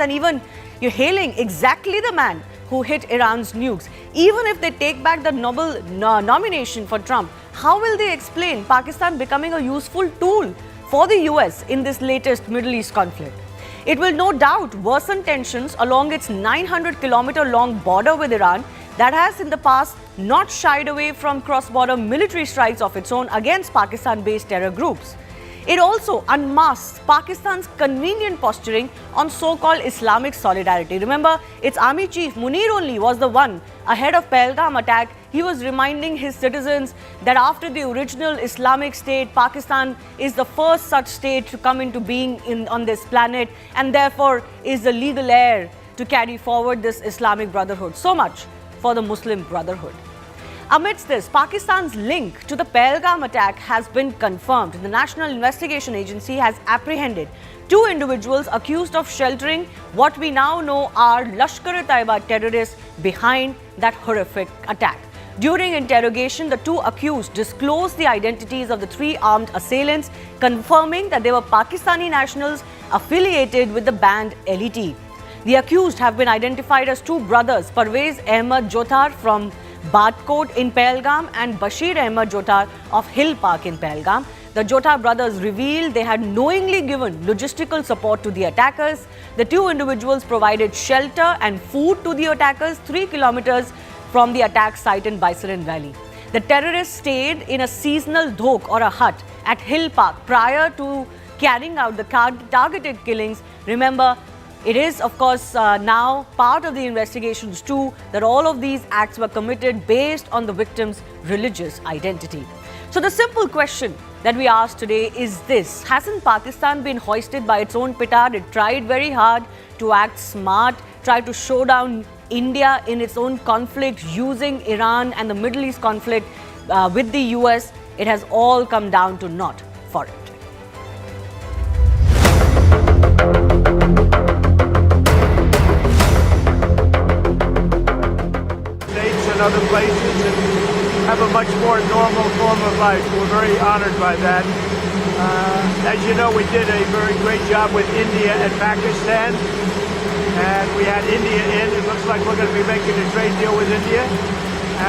and even you're hailing exactly the man who hit Iran's nukes. Even if they take back the Nobel nomination for Trump, how will they explain Pakistan becoming a useful tool for the US in this latest Middle East conflict? It will no doubt worsen tensions along its 900-kilometer long border with Iran that has in the past not shied away from cross-border military strikes of its own against Pakistan-based terror groups. It also unmasks Pakistan's convenient posturing on so-called Islamic solidarity. Remember, its army chief Munir only was the one ahead of Pahalgam attack. He was reminding his citizens that after the original Islamic State, Pakistan is the first such state to come into being on this planet and therefore is the legal heir to carry forward this Islamic Brotherhood. So much for the Muslim Brotherhood. Amidst this, Pakistan's link to the Pahalgam attack has been confirmed. The National Investigation Agency has apprehended 2 individuals accused of sheltering what we now know are Lashkar-e-Taiba terrorists behind that horrific attack. During interrogation, the 2 accused disclosed the identities of the 3 armed assailants, confirming that they were Pakistani nationals affiliated with the band LET. The accused have been identified as 2 brothers, Parvez Ahmad Jothar from Badkot in Pahalgam and Bashir Ahmad Jothar of Hill Park in Pahalgam. The Jothar brothers revealed they had knowingly given logistical support to the attackers. The 2 individuals provided shelter and food to the attackers 3 kilometers from the attack site in Baisaran Valley. The terrorists stayed in a seasonal dhok or a hut at Hill Park prior to carrying out the targeted killings. Remember, it is, of course, now part of the investigations too that all of these acts were committed based on the victim's religious identity. So the simple question that we ask today is this: hasn't Pakistan been hoisted by its own petard? It tried very hard to act smart, tried to show down India in its own conflict using Iran and the Middle East conflict with the US. It has all come down to naught for it. Other places and have a much more normal form of life. We're very honored by that. As you know, we did a very great job with India and Pakistan, and we had India in. It looks like we're going to be making a trade deal with India,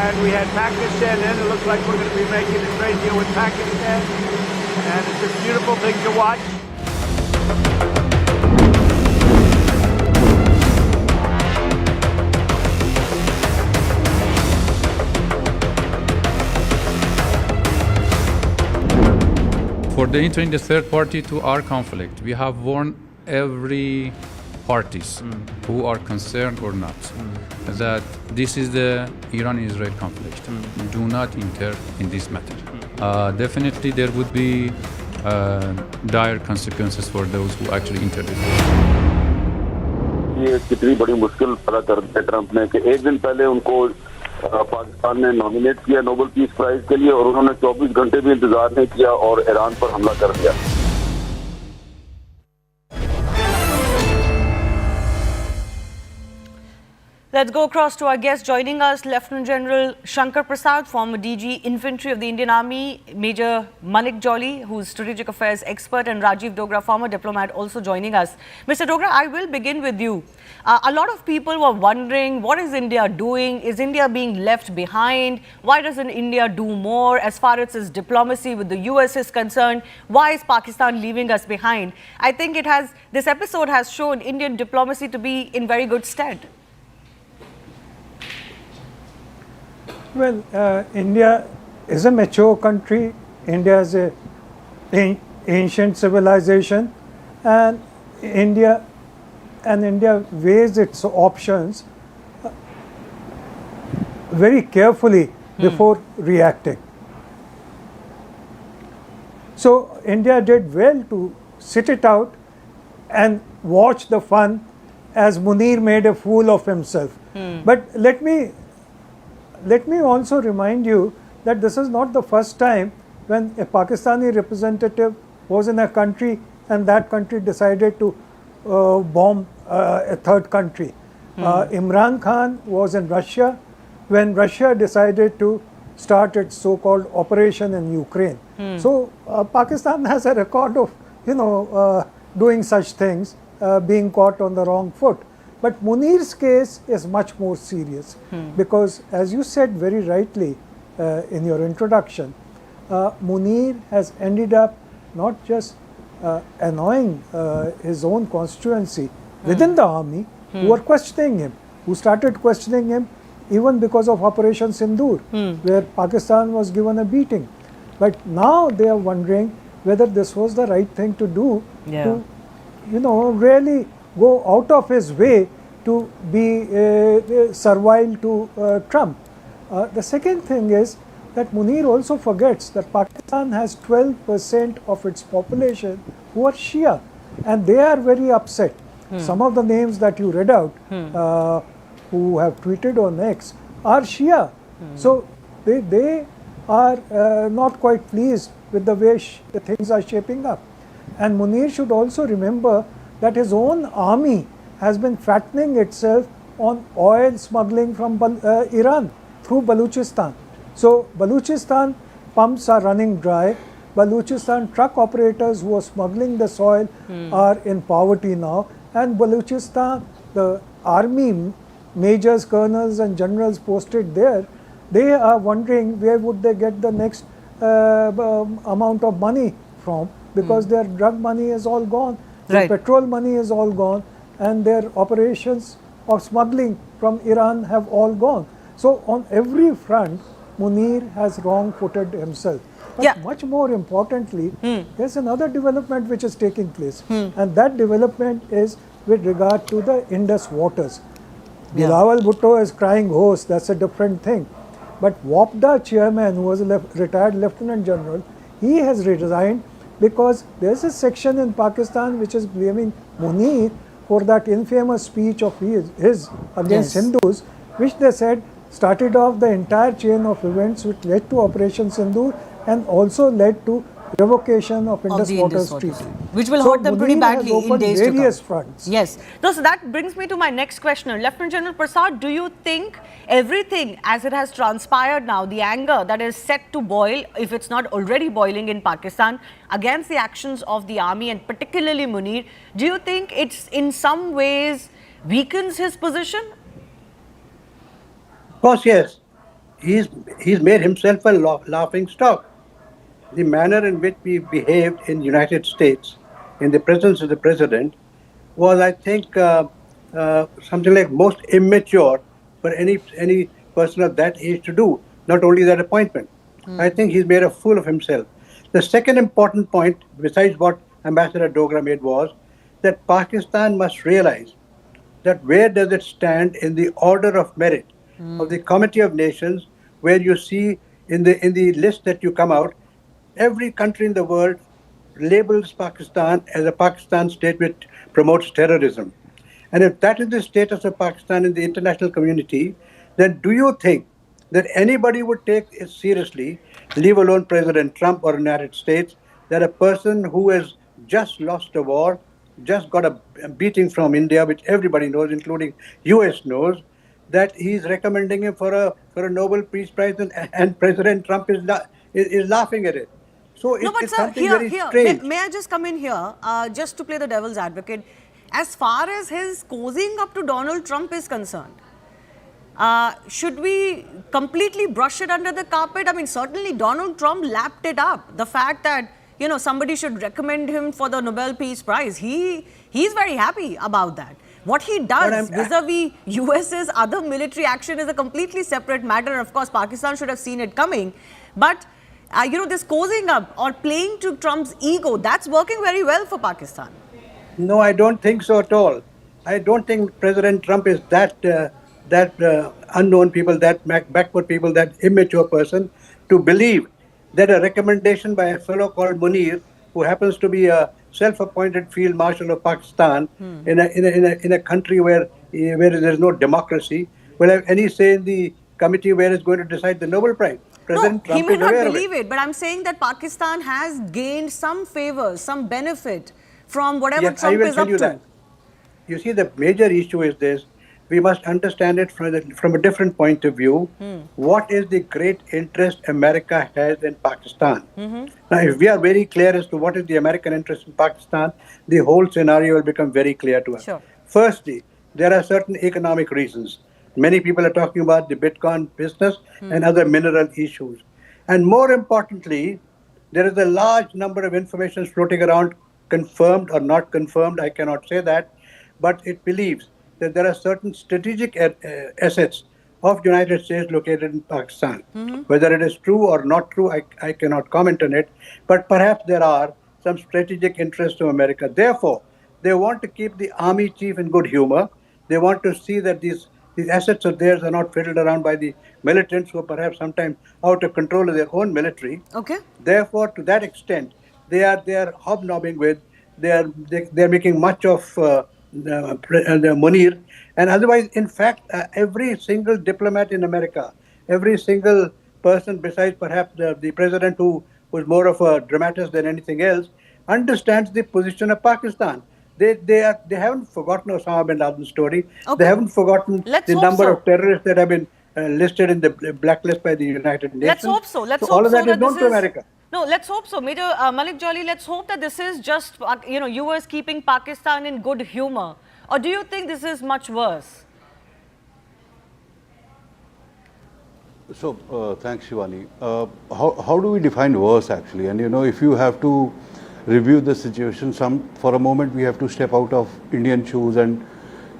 and we had Pakistan in. It looks like we're going to be making a trade deal with Pakistan, and it's a beautiful thing to watch. For the entering the third party to our conflict, we have warned every parties who are concerned or not that this is the Iran-Israel conflict. Do not enter in this matter. Definitely there would be dire consequences for those who actually enter this. ये कितनी बड़ी मुश्किल पैदा कर दी Trump ने कि एक दिन पहले उनको पाकिस्तान ने नॉमिनेट किया नोबेल पीस प्राइज के लिए और उन्होंने 24 घंटे भी इंतजार नहीं किया और ईरान पर हमला कर दिया. Let's go across to our guest joining us, Lieutenant General Shankar Prasad, former DG Infantry of the Indian Army, Major Manik Jolly, who's strategic affairs expert, and Rajiv Dogra, former diplomat, also joining us. Mr. Dogra, I will begin with you. A lot of people were wondering, what is India doing? Is India being left behind? Why doesn't India do more as far as its diplomacy with the US is concerned? Why is Pakistan leaving us behind? I think this episode has shown Indian diplomacy to be in very good stead. Well, India is a mature country. India is an ancient civilization, and India weighs its options very carefully before reacting. So India did well to sit it out and watch the fun as Munir made a fool of himself. But let me also remind you that this is not the first time when a Pakistani representative was in a country and that country decided to bomb a third country. Imran Khan was in Russia when Russia decided to start its so-called operation in Ukraine. So Pakistan has a record of, doing such things, being caught on the wrong foot. But Munir's case is much more serious because, as you said very rightly in your introduction, Munir has ended up not just annoying his own constituency within the army, who were questioning him, who started questioning him even because of Operation Sindoor, where Pakistan was given a beating. But now they are wondering whether this was the right thing to do, to, really go out of his way to be servile to Trump. The second thing is that Munir also forgets that Pakistan has 12% of its population who are Shia, and they are very upset. Some of the names that you read out who have tweeted on X are Shia. So they are not quite pleased with the way the things are shaping up. And Munir should also remember that his own army has been fattening itself on oil smuggling from Iran through Balochistan. So Balochistan pumps are running dry. Balochistan truck operators who are smuggling the soil are in poverty now. And Balochistan, the army majors, colonels and generals posted there, they are wondering where would they get the next amount of money from, because their drug money is all gone, their petrol money is all gone, and their operations of smuggling from Iran have all gone. So on every front, Munir has wrong-footed himself. But much more importantly, there's another development which is taking place, and that development is with regard to the Indus waters. Bilawal Bhutto is crying hoarse, that's a different thing. But WAPDA chairman, who was a retired lieutenant general, he has resigned because there's a section in Pakistan which is blaming Munir for that infamous speech of his against Hindus, which they said started off the entire chain of events which led to Operation Sindoor and also led to revocation of Indus Waters Treaty. Which will hurt them pretty badly in days to come. Various fronts. Yes. No, so that brings me to my next questioner. Lieutenant General Prasad, do you think everything as it has transpired now, the anger that is set to boil, if it's not already boiling in Pakistan, against the actions of the army and particularly Munir, do you think it's in some ways weakens his position? Of course, yes. He's made himself a laughing stock. The manner in which we behaved in the United States in the presence of the president was, I think, something like most immature for any person of that age to do, not only that appointment. I think he's made a fool of himself. The second important point, besides what Ambassador Dogra made, was that Pakistan must realize that where does it stand in the order of merit of the Committee of Nations, where you see in the list that you come out, every country in the world labels Pakistan as a Pakistan state which promotes terrorism. And if that is the status of Pakistan in the international community, then do you think that anybody would take it seriously, leave alone President Trump or the United States, that a person who has just lost a war, just got a beating from India, which everybody knows, including US knows, that he's recommending him for a Nobel Peace Prize, and President Trump is laughing at it. So it's something very strange. May I just come in here, just to play the devil's advocate? As far as his cozying up to Donald Trump is concerned, should we completely brush it under the carpet? I mean, certainly Donald Trump lapped it up. The fact that, somebody should recommend him for the Nobel Peace Prize, he's very happy about that. What he does vis-a-vis US's other military action is a completely separate matter. Of course, Pakistan should have seen it coming. But, this cozying up or playing to Trump's ego, that's working very well for Pakistan. No, I don't think so at all. I don't think President Trump is that unknown people, that backward people, that immature person to believe that a recommendation by a fellow called Munir, who happens to be a self-appointed field marshal of Pakistan in a country where there is no democracy, will have any say in the committee where it's going to decide the Nobel Prize. President Trump he may is not aware believe it, but I'm saying that Pakistan has gained some favors, some benefit from whatever Trump is up to. That. You see, the major issue is this, we must understand it from a different point of view. What is the great interest America has in Pakistan? Now, if we are very clear as to what is the American interest in Pakistan, the whole scenario will become very clear to us. Sure. Firstly, there are certain economic reasons. Many people are talking about the Bitcoin business and other mineral issues. And more importantly, there is a large number of information floating around, confirmed or not confirmed, I cannot say that, but it believes that there are certain strategic assets of United States located in Pakistan. Whether it is true or not true, I cannot comment on it, but perhaps there are some strategic interests to America. Therefore, they want to keep the army chief in good humor. They want to see that these assets of theirs are not fiddled around by the militants who are perhaps sometimes out of control of their own military. Okay. Therefore, to that extent, they are hobnobbing with, they're making much of Munir. And otherwise, in fact, every single diplomat in America, every single person besides perhaps the president who was more of a dramatist than anything else, understands the position of Pakistan. They haven't forgotten Osama bin Laden's story. Okay. They haven't forgotten Let's the hope number so. of terrorists that have been listed in the blacklist by the United Nations. Let's hope so. Let's hope all of so that is known this to America. No, let's hope so. Major Malik Jolly, let's hope that this is just, US keeping Pakistan in good humor. Or do you think this is much worse? So, thanks, Shivani. How do we define worse, actually? And, if you have to review the situation, for a moment we have to step out of Indian shoes and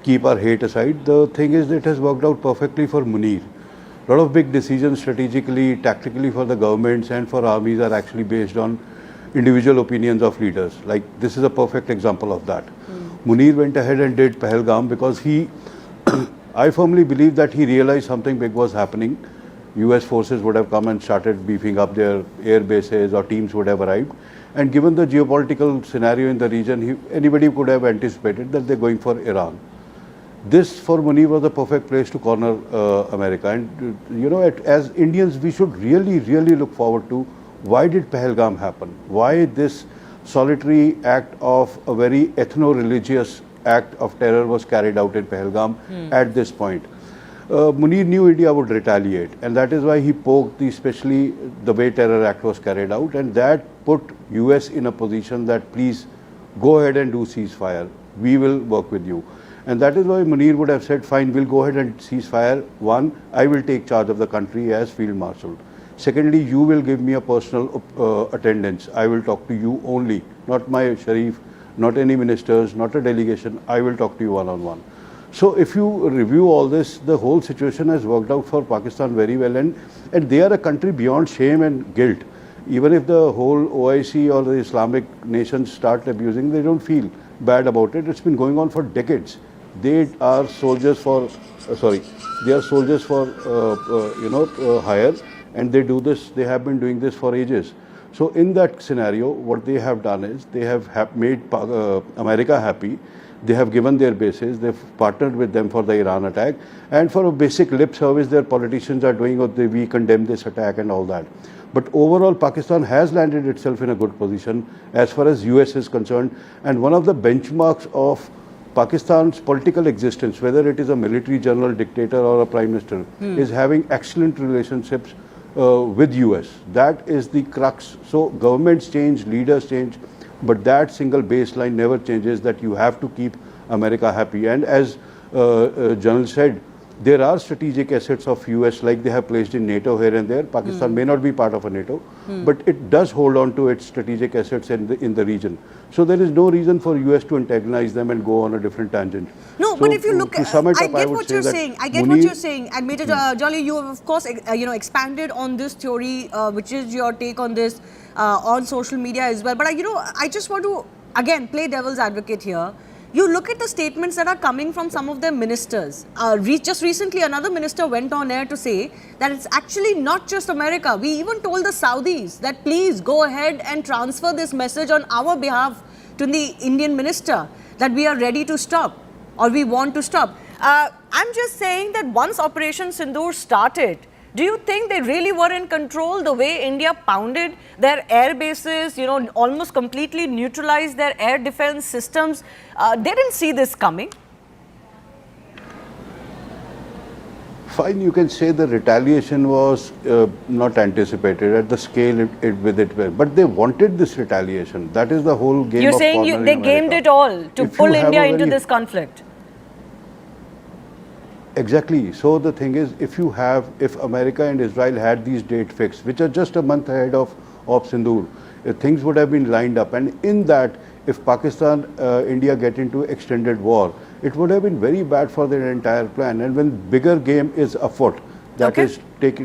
keep our hate aside. The thing is, it has worked out perfectly for Munir. A lot of big decisions strategically, tactically for the governments and for armies are actually based on individual opinions of leaders. Like, this is a perfect example of that. Munir went ahead and did Pahalgam because I firmly believe that he realized something big was happening. US forces would have come and started beefing up their air bases, or teams would have arrived. And given the geopolitical scenario in the region, anybody could have anticipated that they're going for Iran. This, for Munir, was the perfect place to corner America. And, as Indians, we should really, really look forward to why did Pahalgam happen? Why this solitary act of a very ethno-religious act of terror was carried out in Pahalgam at this point? Munir knew India would retaliate, and that is why he poked especially the way terror act was carried out, and that put US in a position that please go ahead and do ceasefire. We will work with you. And that is why Munir would have said, fine, we'll go ahead and ceasefire. One, I will take charge of the country as Field Marshal. Secondly, you will give me a personal attendance. I will talk to you only, not my Sharif, not any ministers, not a delegation. I will talk to you one-on-one. So if you review all this, the whole situation has worked out for Pakistan very well, and they are a country beyond shame and guilt. Even if the whole OIC or the Islamic nations start abusing, they don't feel bad about it. It's been going on for decades. They are soldiers for, hire, and they do this. They have been doing this for ages. So in that scenario, what they have done is they have made America happy. They have given their bases, they've partnered with them for the Iran attack, and for a basic lip service, their politicians are doing what we condemn this attack and all that. But overall, Pakistan has landed itself in a good position as far as US is concerned, and one of the benchmarks of Pakistan's political existence, whether it is a military general, dictator or a prime minister, is having excellent relationships with US. That is the crux. So governments change, leaders change, but that single baseline never changes, that you have to keep America happy. And as General said, there are strategic assets of US, like they have placed in NATO here and there. Pakistan may not be part of a NATO, but it does hold on to its strategic assets in the region. So there is no reason for US to antagonize them and go on a different tangent. No, so but if you look at, I get what you're saying. I get what you're saying. And Major Jolly, you have of course expanded on this theory, which is your take on this on social media as well. But I just want to again play devil's advocate here. You look at the statements that are coming from some of their ministers. Just recently, another minister went on air to say that it's actually not just America. We even told the Saudis that please go ahead and transfer this message on our behalf to the Indian minister, that we are ready to stop or we want to stop. I'm just saying that once Operation Sindoor started, do you think they really were in control the way India pounded their air bases, almost completely neutralized their air defense systems? They didn't see this coming. fine, you can say the retaliation was not anticipated at the scale with it went. But they wanted this retaliation. That is the whole game You're of saying cornering they America. gamed it all to If pull you have India a into very- this conflict. Exactly. So the thing is, if America and Israel had these date fixed, which are just a month ahead of Op Sindoor, things would have been lined up. And in that, if Pakistan, India get into extended war, it would have been very bad for their entire plan. And when bigger game is afoot, that is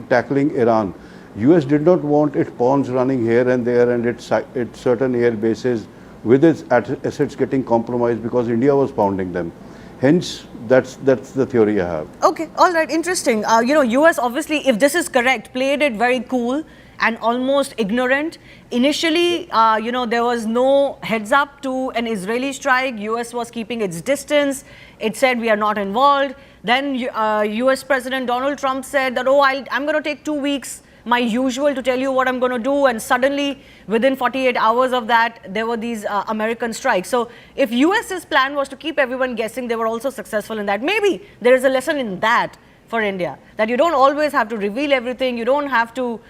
tackling Iran, US did not want its pawns running here and there and its certain air bases with its assets getting compromised because India was pounding them. Hence, that's the theory I have. Okay, all right, interesting. US obviously, if this is correct, played it very cool and almost ignorant. Initially, there was no heads up to an Israeli strike. US was keeping its distance. It said we are not involved. Then US President Donald Trump said that, I'm going to take 2 weeks, my usual, to tell you what I'm going to do. And suddenly, within 48 hours of that, there were these American strikes. So if US's plan was to keep everyone guessing, they were also successful in that. Maybe there is a lesson in that for India, that you don't always have to reveal everything. You don't have to,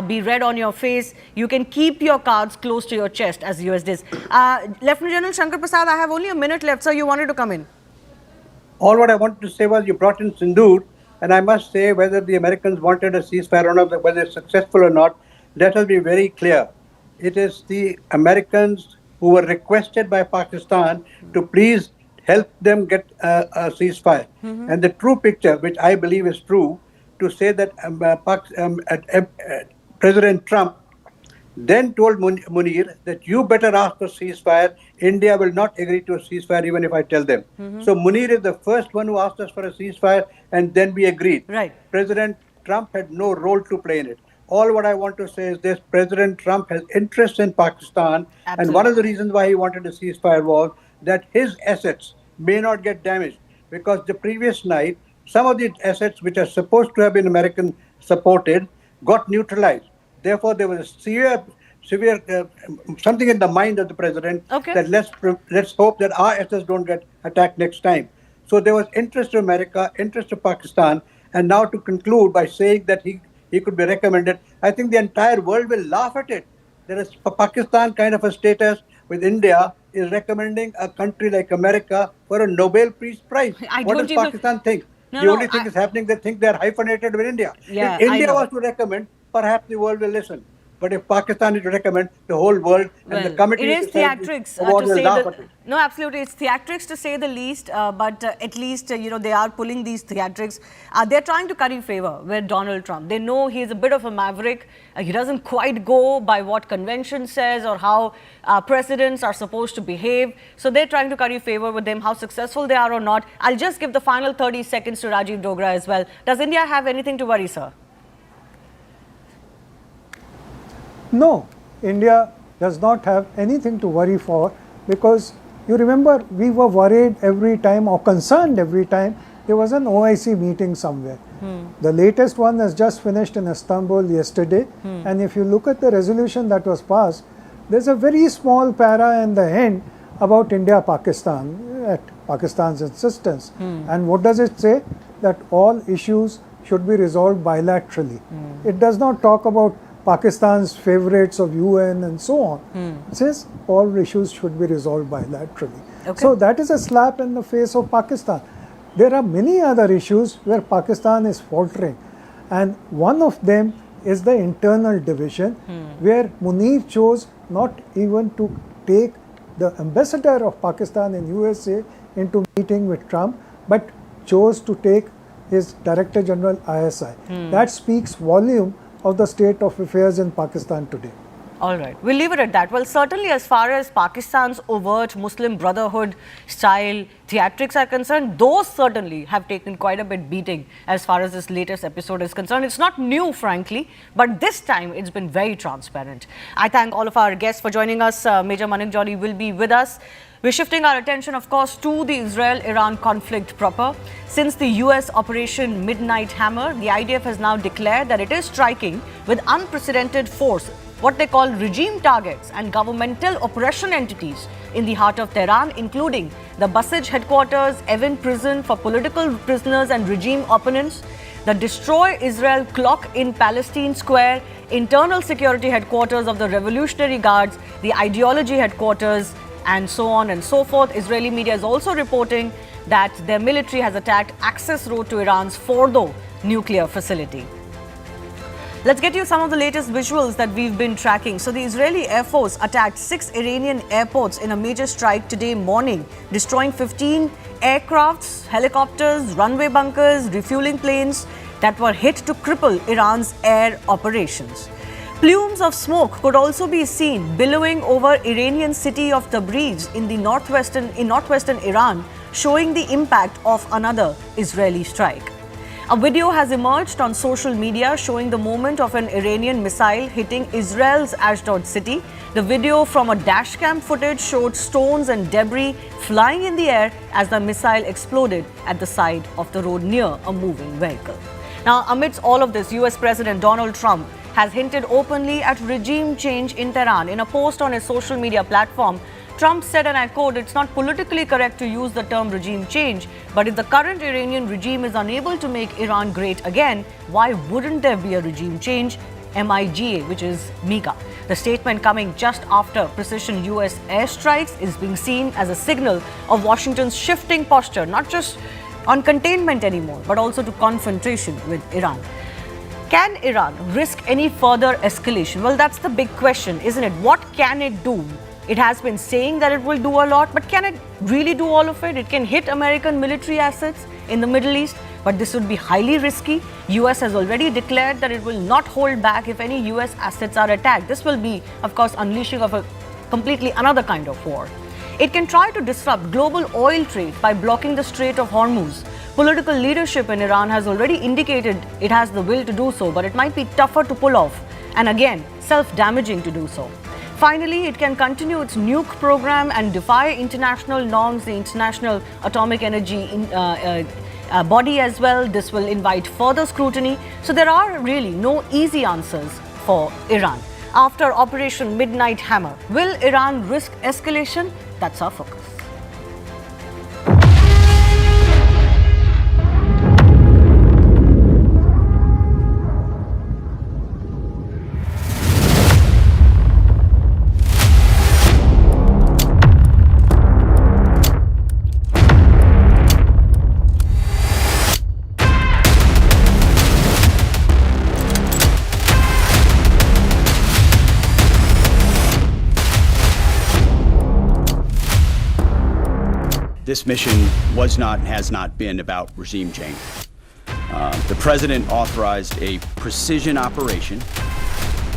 be red on your face. You can keep your cards close to your chest, as US does. Lieutenant General Shankar Prasad, I have only a minute left, sir. You wanted to come in. All what I wanted to say was you brought in Sindoor, and I must say whether the Americans wanted a ceasefire or not, whether it's successful or not, let us be very clear. It is the Americans who were requested by Pakistan to please help them get a ceasefire. And the true picture, which I believe is true, to say that President Trump then told Munir that you better ask for ceasefire. India will not agree to a ceasefire even if I tell them. So Munir is the first one who asked us for a ceasefire, and then we agreed. Right. President Trump had no role to play in it. All what I want to say is this: President Trump has interest in Pakistan, and one of the reasons why he wanted a ceasefire was that his assets may not get damaged, because the previous night, some of the assets which are supposed to have been American supported got neutralized. Therefore, there was a severe something in the mind of the president that let's hope that our assets don't get attacked next time. So there was interest of America, interest of Pakistan, and now to conclude by saying that he could be recommended, I think the entire world will laugh at it. There is a Pakistan kind of a status with India is recommending a country like America for a Nobel Peace Prize. What does Pakistan think? The only thing is happening, they think they're hyphenated with India. Yeah, if India was to recommend, perhaps the world will listen. But if Pakistan is to recommend, the whole world and the committee... It is theatrics to say no, absolutely. It's theatrics to say the least, but at least, they are pulling these theatrics. They're trying to curry favor with Donald Trump. They know he's a bit of a maverick. He doesn't quite go by what convention says or how presidents are supposed to behave. So they're trying to curry favor with him. How successful they are or not, I'll just give the final 30 seconds to Rajiv Dogra as well. Does India have anything to worry, sir? No, India does not have anything to worry for, because you remember we were worried every time or concerned every time there was an OIC meeting somewhere. The latest one has just finished in Istanbul yesterday, and if you look at the resolution that was passed, there's a very small para in the end about India-Pakistan at Pakistan's insistence. And what does it say? That all issues should be resolved bilaterally. It does not talk about Pakistan's favorites of UN and so on. It says all issues should be resolved bilaterally. So that is a slap in the face of Pakistan. There are many other issues where Pakistan is faltering, and one of them is the internal division, where Munir chose not even to take the ambassador of Pakistan in USA into meeting with Trump, but chose to take his Director General ISI. That speaks volume of the state of affairs in Pakistan today. All right, we'll leave it at that. Well, certainly as far as Pakistan's overt Muslim Brotherhood style theatrics are concerned, those certainly have taken quite a bit beating as far as this latest episode is concerned. It's not new, frankly, but this time it's been very transparent. I thank all of our guests for joining us. Major Manik Jolly will be with us. We're shifting our attention, of course, to the Israel-Iran conflict proper. Since the US Operation Midnight Hammer, the IDF has now declared that it is striking with unprecedented force what they call regime targets and governmental oppression entities in the heart of Tehran, including the Basij headquarters, Evin prison for political prisoners and regime opponents, the Destroy Israel clock in Palestine Square, internal security headquarters of the Revolutionary Guards, the ideology headquarters, and so on and so forth. Israeli media is also reporting that their military has attacked access road to Iran's Fordo nuclear facility. Let's get you some of the latest visuals that we've been tracking. So the Israeli Air Force attacked 6 Iranian airports in a major strike today morning, destroying 15 aircrafts, helicopters, runway bunkers, refueling planes that were hit to cripple Iran's air operations. Plumes of smoke could also be seen billowing over Iranian city of Tabriz in northwestern Iran, showing the impact of another Israeli strike. A video has emerged on social media showing the moment of an Iranian missile hitting Israel's Ashdod city. The video from a dashcam footage showed stones and debris flying in the air as the missile exploded at the side of the road near a moving vehicle. Now, amidst all of this, US President Donald Trump has hinted openly at regime change in Tehran. In a post on his social media platform, Trump said, and I quote, "It's not politically correct to use the term regime change, but if the current Iranian regime is unable to make Iran great again, why wouldn't there be a regime change?" MIGA, which is MEGA. The statement coming just after precision US airstrikes is being seen as a signal of Washington's shifting posture, not just on containment anymore, but also to confrontation with Iran. Can Iran risk any further escalation? Well, that's the big question, isn't it? What can it do? It has been saying that it will do a lot, but can it really do all of it? It can hit American military assets in the Middle East, but this would be highly risky. US has already declared that it will not hold back if any US assets are attacked. This will be, of course, unleashing of a completely another kind of war. It can try to disrupt global oil trade by blocking the Strait of Hormuz. Political leadership in Iran has already indicated it has the will to do so, but it might be tougher to pull off, and again, self-damaging to do so. Finally, it can continue its nuke program and defy international norms, the International Atomic Energy body as well. This will invite further scrutiny. So there are really no easy answers for Iran. After Operation Midnight Hammer, will Iran risk escalation? That's our focus. This mission was not and has not been about regime change. The president authorized a precision operation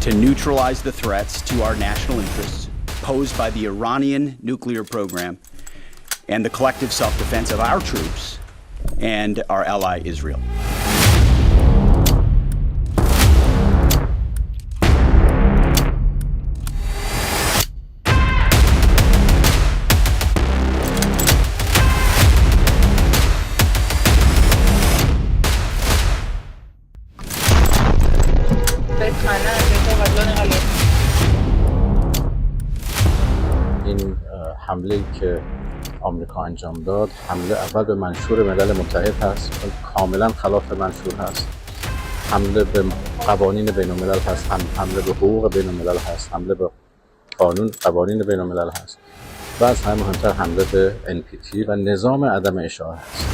to neutralize the threats to our national interests posed by the Iranian nuclear program and the collective self-defense of our troops and our ally Israel. این حمله‌ای که آمریکا انجام داد حمله اول به منشور ملل متحد هست، کاملا خلاف منشور هست، حمله به قوانین بین‌الملل هست، حمله به حقوق بین‌الملل هست، حمله به قوانین بین‌الملل هست و از همه مهمتر حمله به NPT و نظام عدم اشاعه هست.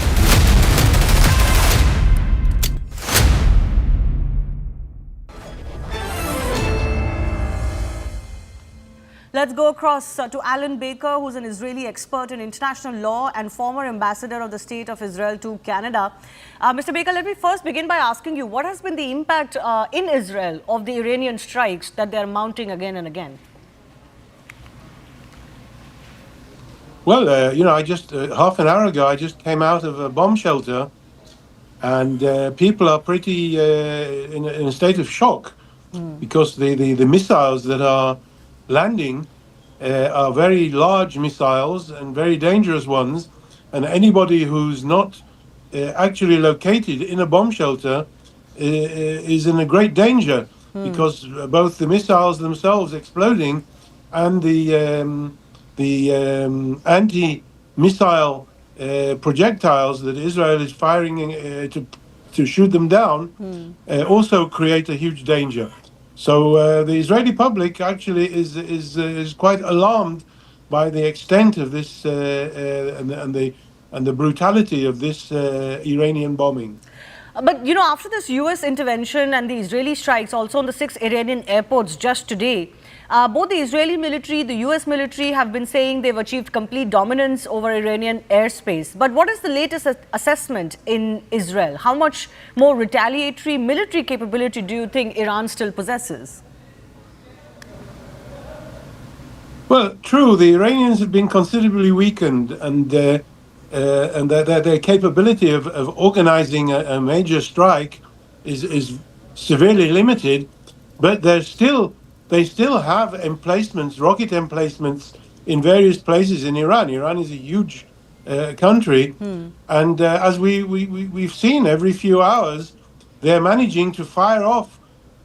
Let's go across to Alan Baker, who's an Israeli expert in international law and former ambassador of the State of Israel to Canada. Mr. Baker, let me first begin by asking you, what has been the impact in Israel of the Iranian strikes that they're mounting again and again? Well, I just, half an hour ago, I just came out of a bomb shelter, and people are pretty in a state of shock because the missiles that are landing are very large missiles and very dangerous ones, and anybody who's not actually located in a bomb shelter is in a great danger. because both the missiles themselves exploding and the anti-missile projectiles that Israel is firing to shoot them down also create a huge danger. So the Israeli public actually is quite alarmed by the extent of this and the brutality of this Iranian bombing. But, after this US intervention and the Israeli strikes also on the 6 Iranian airports just today, both the Israeli military, the US military have been saying they've achieved complete dominance over Iranian airspace. But what is the latest assessment in Israel? How much more retaliatory military capability do you think Iran still possesses? Well, true, the Iranians have been considerably weakened, and their capability of organizing a major strike is severely limited. But they still have emplacements, rocket emplacements in various places in Iran. Iran is a huge country, and as we've seen every few hours, they're managing to fire off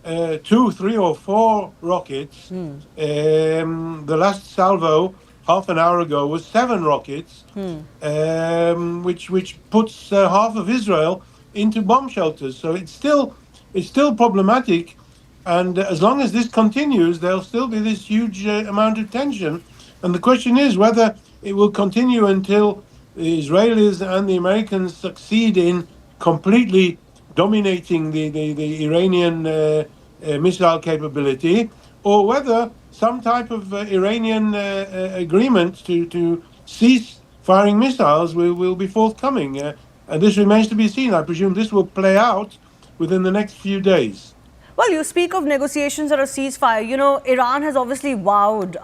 2, 3, or 4 rockets. The last salvo half an hour ago was 7 rockets, which puts half of Israel into bomb shelters. So it's still problematic, and as long as this continues, there'll still be this huge amount of tension. And the question is whether it will continue until the Israelis and the Americans succeed in completely dominating the Iranian missile capability, or whether some type of Iranian agreement to cease firing missiles will be forthcoming. And this remains to be seen. I presume this will play out within the next few days. Well, you speak of negotiations or a ceasefire. Iran has obviously vowed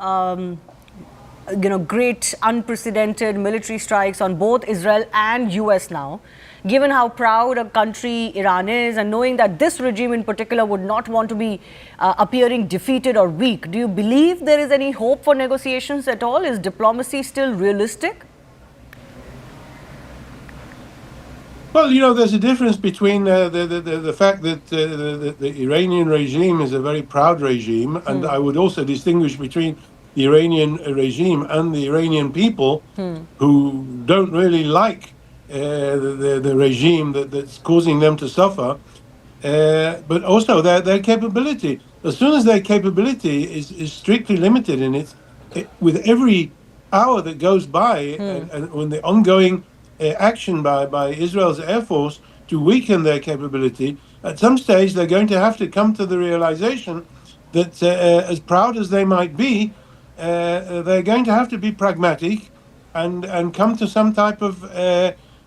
great unprecedented military strikes on both Israel and US now. Given how proud a country Iran is, and knowing that this regime in particular would not want to be appearing defeated or weak, do you believe there is any hope for negotiations at all? Is diplomacy still realistic? Well, there's a difference between the fact that the Iranian regime is a very proud regime, and I would also distinguish between the Iranian regime and the Iranian people who don't really like the regime that's causing them to suffer, but also their capability. As soon as their capability is strictly limited in it, with every hour that goes by, and when the ongoing action by Israel's Air Force to weaken their capability, at some stage they're going to have to come to the realization that as proud as they might be, they're going to have to be pragmatic and come to some type of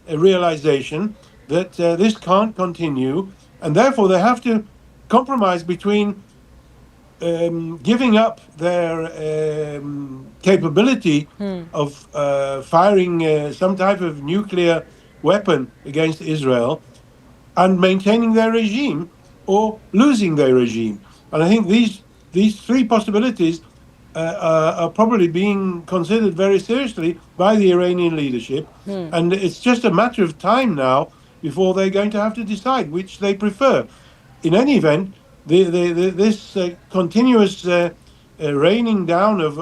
a realization that this can't continue, and therefore they have to compromise between giving up their capability of firing some type of nuclear weapon against Israel and maintaining their regime, or losing their regime. And I think these 3 possibilities are probably being considered very seriously by the Iranian leadership, and it's just a matter of time now before they're going to have to decide which they prefer. In any event, this continuous raining down of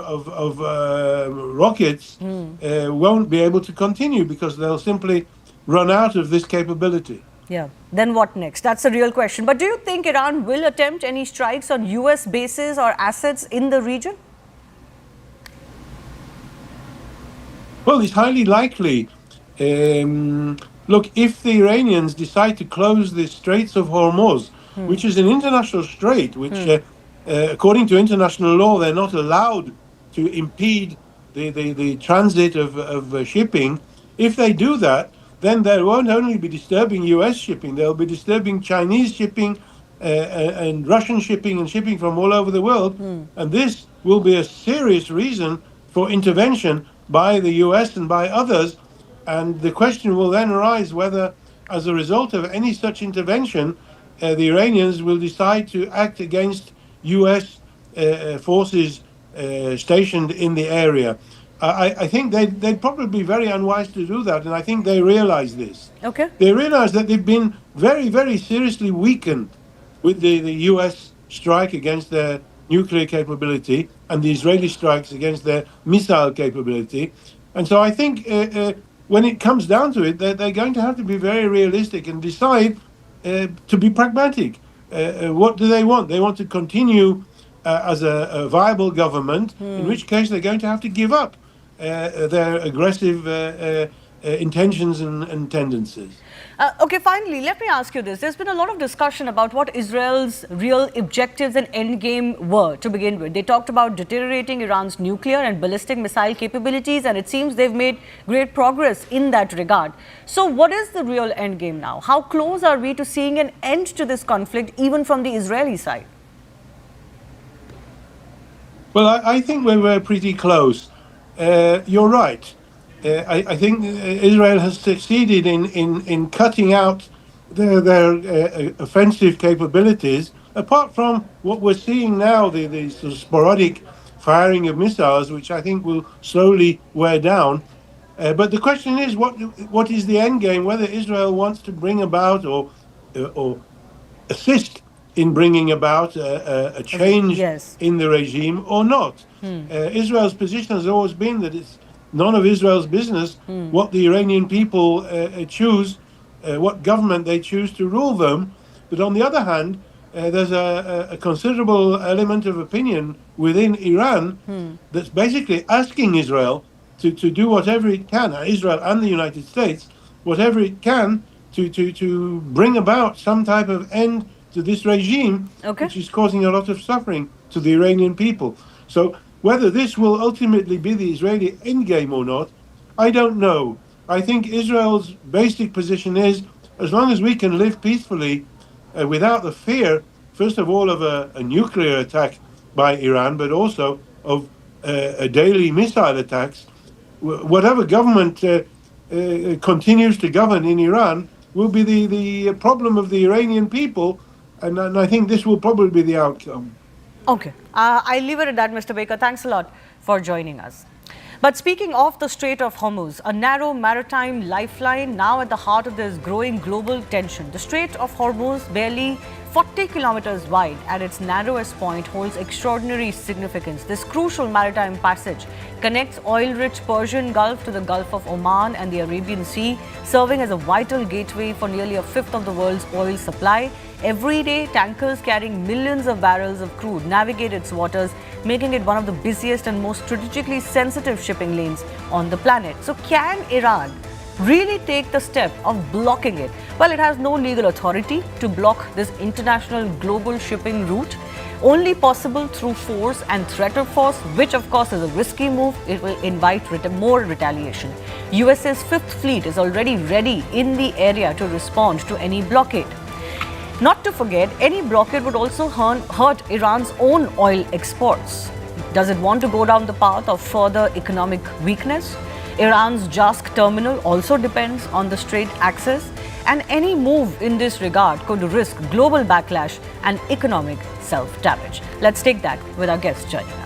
rockets won't be able to continue, because they'll simply run out of this capability. Yeah. Then what next? That's a real question. But do you think Iran will attempt any strikes on US bases or assets in the region? Well, it's highly likely. Look, if the Iranians decide to close the Straits of Hormuz, which is an international strait, which, according to international law, they're not allowed to impede the transit of shipping. If they do that, then they won't only be disturbing US shipping, they'll be disturbing Chinese shipping and Russian shipping and shipping from all over the world. And this will be a serious reason for intervention by the US and by others. And the question will then arise whether, as a result of any such intervention, the Iranians will decide to act against US forces stationed in the area. I think they'd probably be very unwise to do that, and I think they realize this. Okay. They realize that they've been very, very seriously weakened with the US strike against their nuclear capability and the Israeli strikes against their missile capability. And so I think when it comes down to it, they're going to have to be very realistic and decide to be pragmatic. What do they want? They want to continue as a viable government, in which case they're going to have to give up their aggressive intentions and tendencies. Okay, finally, let me ask you this. There's been a lot of discussion about what Israel's real objectives and endgame were to begin with. They talked about deteriorating Iran's nuclear and ballistic missile capabilities, and it seems they've made great progress in that regard. So what is the real endgame now? How close are we to seeing an end to this conflict, even from the Israeli side? Well, I think we're pretty close. You're right. I think Israel has succeeded in cutting out their offensive capabilities. Apart from what we're seeing now, the sort of sporadic firing of missiles, which I think will slowly wear down. But the question is, what is the end game? Whether Israel wants to bring about or assist in bringing about a change in the regime or not. Israel's position has always been that it's none of Israel's business what the Iranian people choose, what government they choose to rule them. But on the other hand, there's a considerable element of opinion within Iran that's basically asking Israel to do whatever it can, Israel and the United States, whatever it can to bring about some type of end to this regime, which is causing a lot of suffering to the Iranian people. So whether this will ultimately be the Israeli endgame or not, I don't know. I think Israel's basic position is, as long as we can live peacefully without the fear, first of all, of a nuclear attack by Iran, but also of daily missile attacks, whatever government continues to govern in Iran will be the problem of the Iranian people, and I think this will probably be the outcome. Okay, I'll leave it at that, Mr. Baker. Thanks a lot for joining us. But speaking of the Strait of Hormuz, a narrow maritime lifeline now at the heart of this growing global tension. The Strait of Hormuz, barely 40 kilometers wide at its narrowest point, holds extraordinary significance. This crucial maritime passage connects oil-rich Persian Gulf to the Gulf of Oman and the Arabian Sea, serving as a vital gateway for nearly a fifth of the world's oil supply. Every day, tankers carrying millions of barrels of crude navigate its waters, making it one of the busiest and most strategically sensitive shipping lanes on the planet. So can Iran really take the step of blocking it? Well, it has no legal authority to block this international global shipping route. Only possible through force and threat of force, which of course is a risky move. It will invite more retaliation. USA's Fifth Fleet is already ready in the area to respond to any blockade. Not to forget, any blockade would also hurt Iran's own oil exports. Does it want to go down the path of further economic weakness? Iran's Jask terminal also depends on the strait access, and any move in this regard could risk global backlash and economic self-damage. Let's take that with our guest joining us.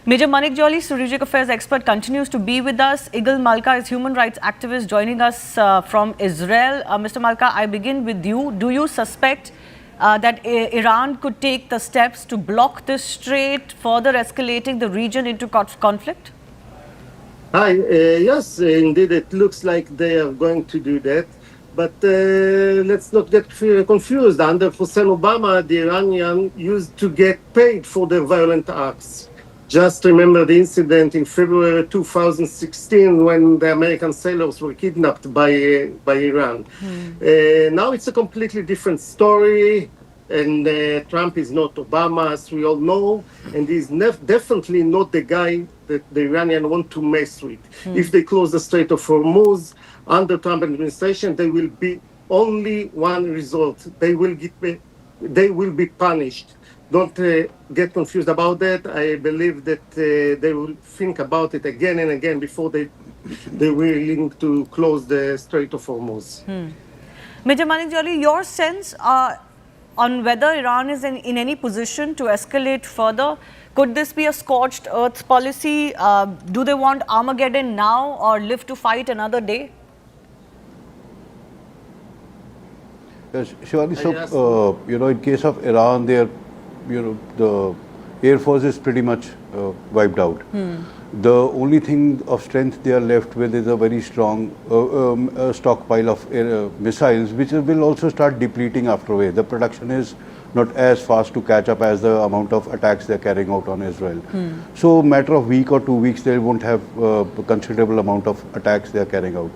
Major Manik Jolly, strategic affairs expert, continues to be with us. Igal Malka is human rights activist joining us from Israel. Mr. Malka, I begin with you. Do you suspect that Iran could take the steps to block this strait, further escalating the region into conflict? Hi, yes, indeed, it looks like they are going to do that. But let's not get confused. Under Hussein Obama, the Iranians used to get paid for their violent acts. Just remember the incident in February 2016 when the American sailors were kidnapped by Iran. Now it's a completely different story, and Trump is not Obama, as we all know, and he's definitely not the guy that the Iranians want to mess with. If they close the Strait of Hormuz under Trump administration, there will be only one result. They will be punished. Don't get confused about that. I believe that they will think about it again and again before they're willing to close the Strait of Hormuz. Major Manik Jolly, your sense on whether Iran is in any position to escalate further? Could this be a scorched earth policy? Do they want Armageddon now or live to fight another day? Yes, Shivani, Yes. so, in case of Iran, the Air Force is pretty much wiped out. The only thing of strength they are left with is a very strong stockpile of missiles, which will also start depleting after a way. The production is not as fast to catch up as the amount of attacks they're carrying out on Israel. So, matter of week or 2 weeks, they won't have a considerable amount of attacks they're carrying out.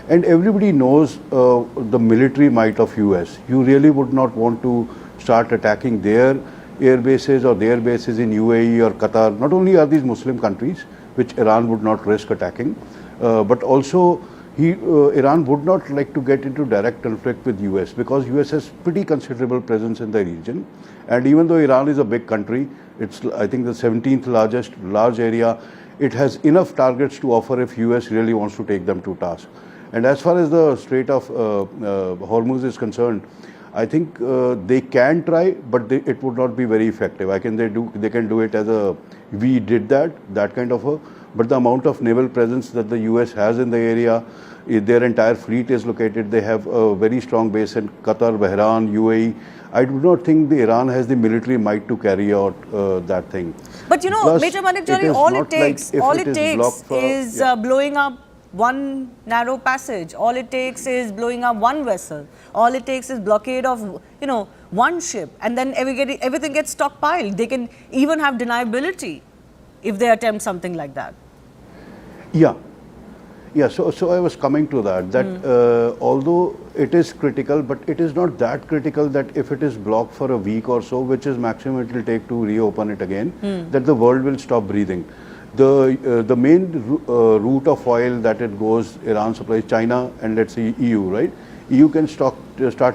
And everybody knows the military might of US. You really would not want to start attacking their air bases or their bases in UAE or Qatar. Not only are these Muslim countries, which Iran would not risk attacking, but also Iran would not like to get into direct conflict with US because US has pretty considerable presence in the region. And even though Iran is a big country, it's I think the 17th large area, it has enough targets to offer if US really wants to take them to task. And as far as the Strait of Hormuz is concerned, I think they can try, but it would not be very effective. They can do it as we did that kind of but the amount of naval presence that the US has in the area, their entire fleet is located. They have a very strong base in Qatar, Bahrain, UAE. I do not think Iran has the military might to carry out that thing. But Plus, Major Manikjari, all it takes is blowing up one narrow passage. All it takes is blowing up one vessel. All it takes is blockade of, one ship, and then everything gets stockpiled. They can even have deniability if they attempt something like that. Yeah. So I was coming to that, although it is critical, but it is not that critical that if it is blocked for a week or so, which is maximum it will take to reopen it again, that the world will stop breathing. The main route of oil that it goes, Iran supplies China and let's say EU, right? EU can start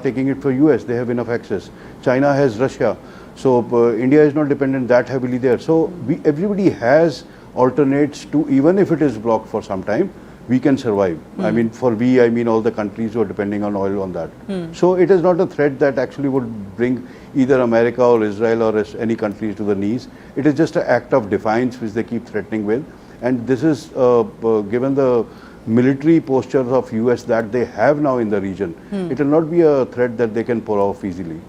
taking it for US. They have enough access. China has Russia. So India is not dependent that heavily there. So everybody has alternates to, even if it is blocked for some time, we can survive. I mean, I mean all the countries who are depending on oil on that. So it is not a threat that actually would bring either America or Israel or any countries to the knees. It is just an act of defiance which they keep threatening with. And this is given the military postures of US that they have now in the region, it will not be a threat that they can pull off easily.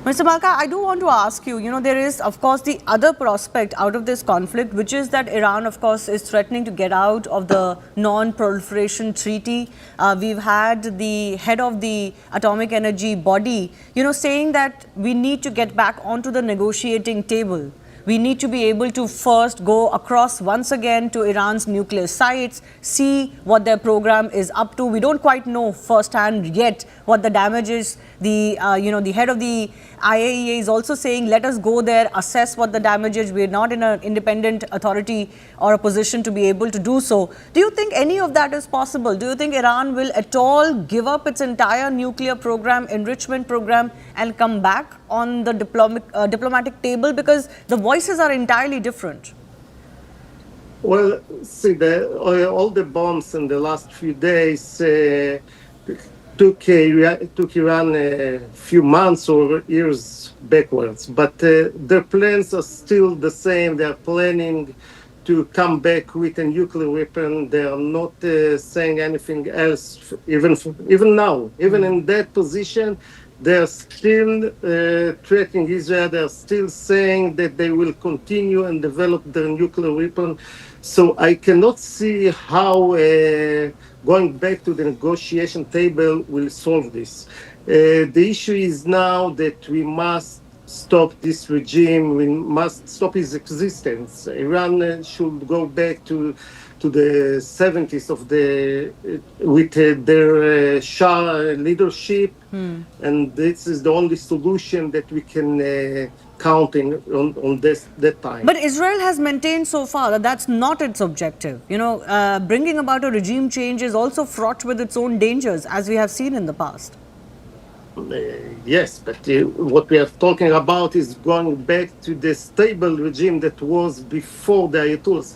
Mr. Malka, I do want to ask you, there is, of course, the other prospect out of this conflict, which is that Iran, of course, is threatening to get out of the non-proliferation treaty. We've had the head of the atomic energy body, saying that we need to get back onto the negotiating table. We need to be able to first go across once again to Iran's nuclear sites, see what their program is up to. We don't quite know firsthand yet what the damage is. The head of the IAEA is also saying, let us go there, assess what the damage is. We're not in an independent authority or a position to be able to do so. Do you think any of that is possible? Do you think Iran will at all give up its entire nuclear program, enrichment program, and come back on the diplomatic table? Because the voices are entirely different. Well, see, all the bombs in the last few days took Iran a few months or years backwards, but their plans are still the same. They are planning to come back with a nuclear weapon. They are not saying anything else, even now. Even in that position, they are still threatening Israel. They are still saying that they will continue and develop their nuclear weapon. So I cannot see how going back to the negotiation table will solve this. The issue is now that we must stop this regime. We must stop its existence. Iran should go back to the 70s with their Shah leadership, and this is the only solution that we can count on that time. But Israel has maintained so far that that's not its objective. Bringing about a regime change is also fraught with its own dangers, as we have seen in the past. Yes, but what we are talking about is going back to the stable regime that was before the Ayatollahs.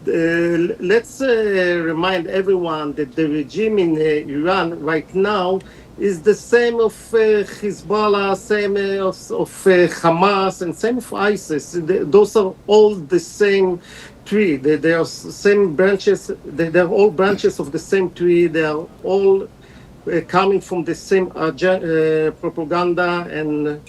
Let's remind everyone that the regime in Iran right now is the same of Hezbollah, same of Hamas, and same of ISIS. Those are all the same tree. They are same branches. They are all branches of the same tree. They are all coming from the same propaganda, and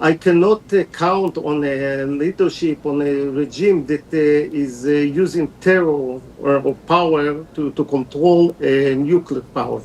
I cannot count on a leadership, on a regime that is using terror or power to control nuclear power.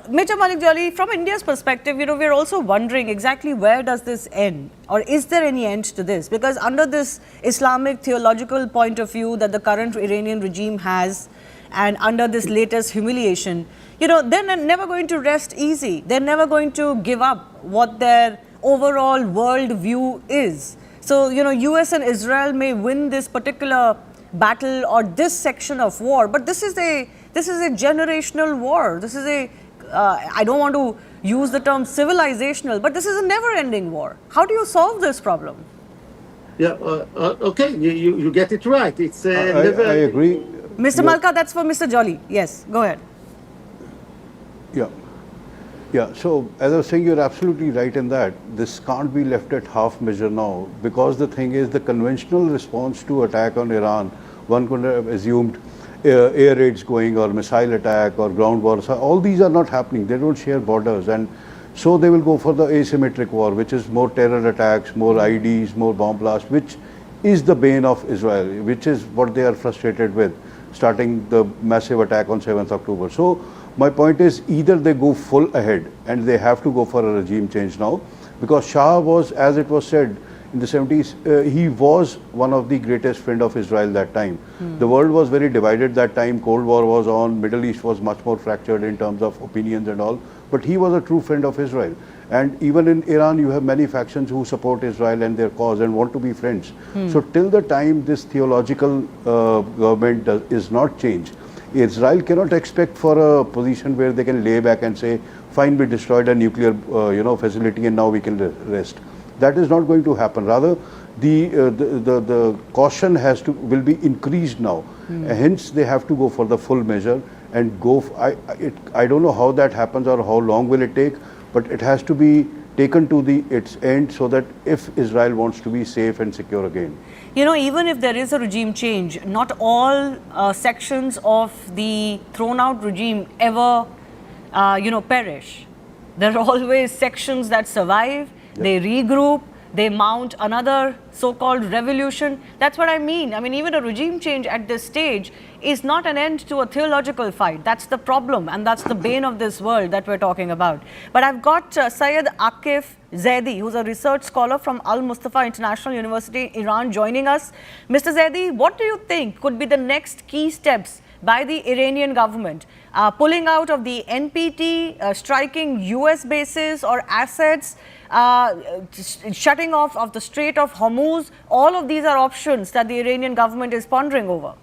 Major Malik Jolly, from India's perspective, we're also wondering exactly where does this end, or is there any end to this? Because under this Islamic theological point of view that the current Iranian regime has, and under this latest humiliation, they're never going to rest easy. They're never going to give up what their overall world view is. So, US and Israel may win this particular battle or this section of war, but this is a generational war. This is I don't want to use the term civilizational, but this is a never-ending war. How do you solve this problem? Yeah, okay, you get it right. It's I agree. Mr. Malka, that's for Mr. Jolly. Yes, go ahead. Yeah, so as I was saying, you're absolutely right in that. This can't be left at half measure now, because the thing is, the conventional response to attack on Iran, one could have assumed air raids going, or missile attack, or ground wars. All these are not happening. They don't share borders, and so they will go for the asymmetric war, which is more terror attacks, more IDs, more bomb blasts, which is the bane of Israel, which is what they are frustrated with, starting the massive attack on 7th October. So my point is, either they go full ahead, and they have to go for a regime change now, because Shah was, as it was said in the 70s, he was one of the greatest friend of Israel that time. The world was very divided that time. Cold War was on, Middle East was much more fractured in terms of opinions and all, but he was a true friend of Israel. And even in Iran, you have many factions who support Israel and their cause and want to be friends. So till the time this theological government is not changed, Israel cannot expect for a position where they can lay back and say, fine, we destroyed a nuclear facility and now we can rest. That is not going to happen. Rather, the caution will be increased now. Hence, they have to go for the full measure and go. I don't know how that happens or how long will it take, but it has to be taken to its end, so that if Israel wants to be safe and secure again. Even if there is a regime change, not all sections of the thrown out regime ever, perish. There are always sections that survive. Yep. They regroup, they mount another so-called revolution. That's what I mean. Even a regime change at this stage is not an end to a theological fight. That's the problem, and that's the bane of this world that we're talking about. But I've got Syed Akif Zaidi, who's a research scholar from Al Mustafa International University, Iran, joining us. Mr. Zaidi, what do you think could be the next key steps by the Iranian government? Pulling out of the NPT, striking US bases or assets, shutting off of the Strait of Hormuz, all of these are options that the Iranian government is pondering over.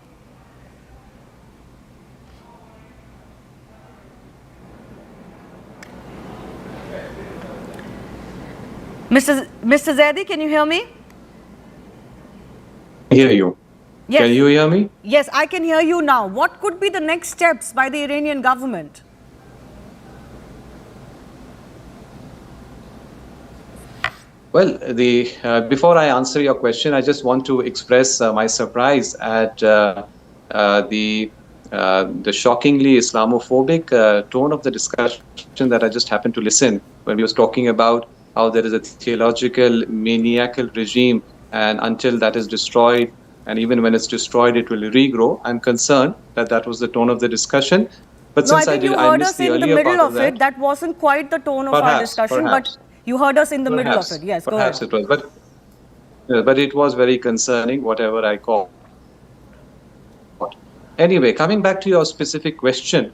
Mr. Zaidi, can you hear me? I hear you. Yes. Can you hear me? Yes, I can hear you now. What could be the next steps by the Iranian government? Well, before I answer your question, I just want to express my surprise at the shockingly Islamophobic tone of the discussion that I just happened to listen when we was talking about how there is a theological, maniacal regime, and until that is destroyed, and even when it's destroyed, it will regrow. I'm concerned that was the tone of the discussion. But no, since I think you heard us in the middle of it. That wasn't quite the tone of our discussion, but you heard us in the middle of it. Yes, go ahead. Perhaps it was, but it was very concerning, whatever I call. Anyway, coming back to your specific question,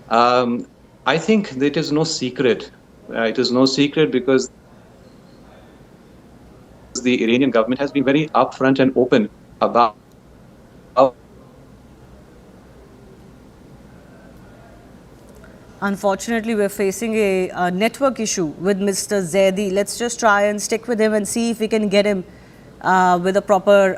I think that it is no secret. It is no secret because the Iranian government has been very upfront and open about Unfortunately, we're facing a network issue with Mr. Zaidi. Let's just try and stick with him and see if we can get him with a proper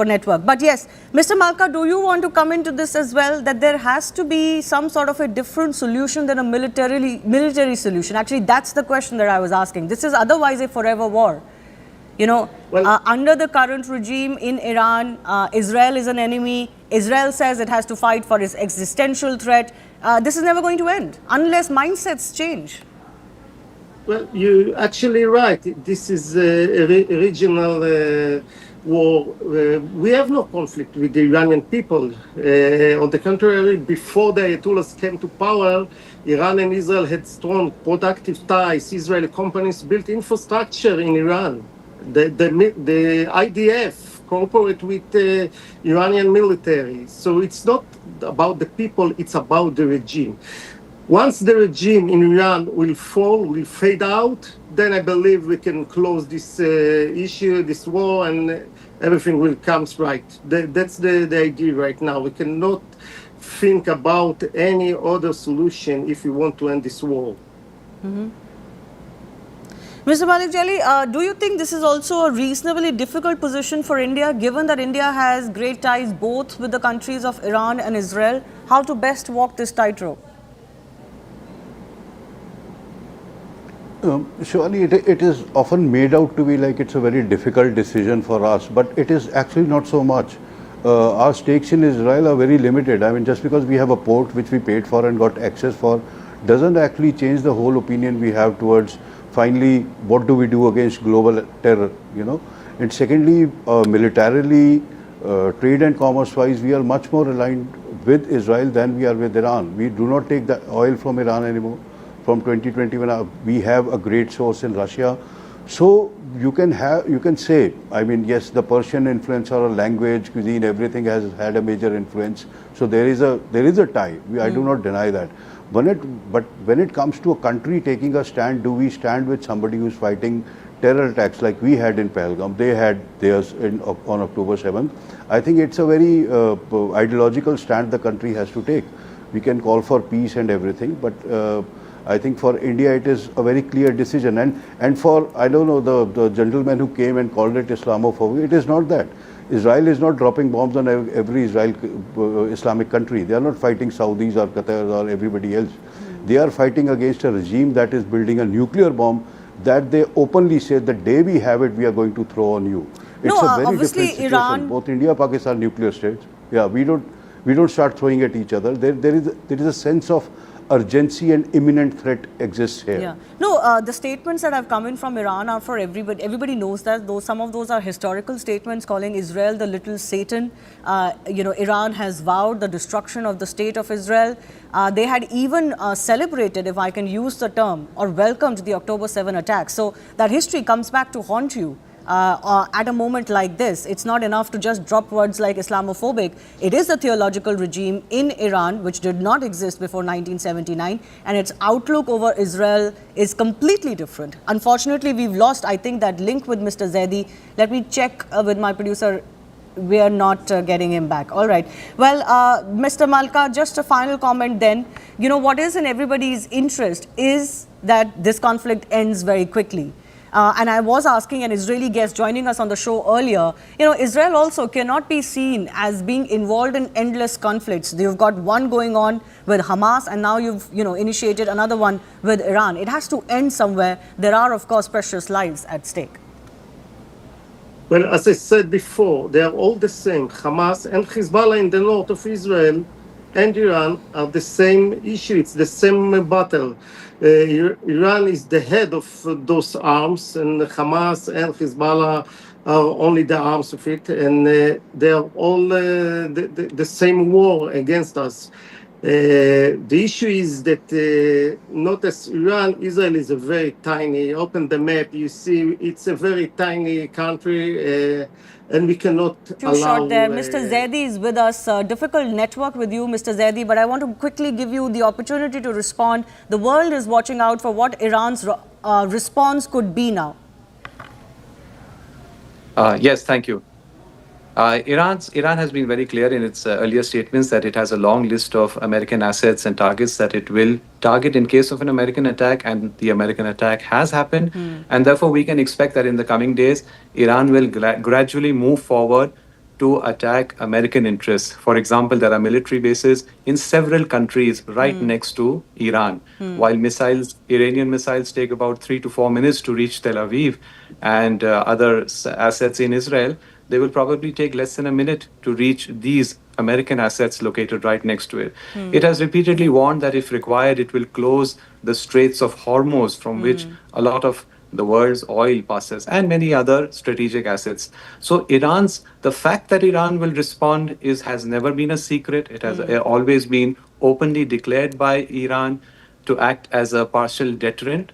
network. But yes, Mr. Malka, do you want to come into this as well, that there has to be some sort of a different solution than a military solution? Actually, that's the question that I was asking. This is otherwise a forever war. Under the current regime in Iran, Israel is an enemy. Israel says it has to fight for its existential threat. This is never going to end unless mindsets change. Well, you're actually right. This is a regional war. We have no conflict with the Iranian people. On the contrary, before the Ayatollahs came to power, Iran and Israel had strong productive ties. Israeli companies built infrastructure in Iran. The IDF cooperate with the Iranian military. So it's not about the people, it's about the regime. Once the regime in Iran will fall, will fade out, then I believe we can close this issue, this war, and everything will come right. That's the idea right now. We cannot think about any other solution if we want to end this war. Mr. Malik Jali, do you think this is also a reasonably difficult position for India, given that India has great ties both with the countries of Iran and Israel? How to best walk this tightrope? Surely it is often made out to be like it's a very difficult decision for us, but it is actually not so much. Our stakes in Israel are very limited. I mean, just because we have a port which we paid for and got access for doesn't actually change the whole opinion we have towards finally what do we do against global terror, And secondly, militarily, trade and commerce wise, we are much more aligned with Israel than we are with Iran. We do not take the oil from Iran anymore. From 2021, we have a great source in Russia. So you can say, I mean, yes, the Persian influence or language, cuisine, everything has had a major influence. So there is a tie. I do not deny that. But when it comes to a country taking a stand, do we stand with somebody who's fighting terror attacks like we had in Pahalgam? They had theirs on October 7th. I think it's a very ideological stand the country has to take. We can call for peace and everything, but I think for India it is a very clear decision. And for, I don't know, the gentleman who came and called it Islamophobia, it is not that. Israel is not dropping bombs on every Islamic country. They are not fighting Saudis or Qatar or everybody else. They are fighting against a regime that is building a nuclear bomb that they openly say the day we have it, we are going to throw on you. It's a very different situation. Iran, both India, Pakistan, nuclear states. Yeah, we don't start throwing at each other. There is a sense of urgency and imminent threat exists here. Yeah. No, the statements that have come in from Iran are for everybody. Everybody knows that. Though some of those are historical statements calling Israel the little Satan. Iran has vowed the destruction of the state of Israel. They had even celebrated, if I can use the term, or welcomed the October 7 attack. So that history comes back to haunt you. At a moment like this, it's not enough to just drop words like Islamophobic. It is a theological regime in Iran which did not exist before 1979, and its outlook over Israel is completely different. Unfortunately, we've lost, I think, that link with Mr. Zaidi. Let me check with my producer. We are not getting him back. All right. Well, Mr. Malka, just a final comment then. What is in everybody's interest is that this conflict ends very quickly. And I was asking an Israeli guest joining us on the show earlier, Israel also cannot be seen as being involved in endless conflicts. You've got one going on with Hamas, and now you've, initiated another one with Iran. It has to end somewhere. There are, of course, precious lives at stake. Well, as I said before, they are all the same. Hamas and Hezbollah in the north of Israel and Iran are the same issue. It's the same battle. Iran is the head of those arms, and Hamas and Hezbollah are only the arms of it, and they are all the same war against us. The issue is that not as Iran, Israel is a very tiny, open the map, you see it's a very tiny country, and we cannot allow... Too short there. Mr. Zaidi is with us. Difficult network with you, Mr. Zaidi, but I want to quickly give you the opportunity to respond. The world is watching out for what Iran's response could be now. Yes, thank you. Iran has been very clear in its earlier statements that it has a long list of American assets and targets that it will target in case of an American attack, and the American attack has happened. And therefore, we can expect that in the coming days, Iran will gradually move forward to attack American interests. For example, there are military bases in several countries right next to Iran. While Iranian missiles take about 3 to 4 minutes to reach Tel Aviv and other assets in Israel, they will probably take less than a minute to reach these American assets located right next to it. It has repeatedly warned that if required, it will close the Straits of Hormuz, from which a lot of the world's oil passes, and many other strategic assets. So the fact that Iran will respond has never been a secret. It has always been openly declared by Iran to act as a partial deterrent.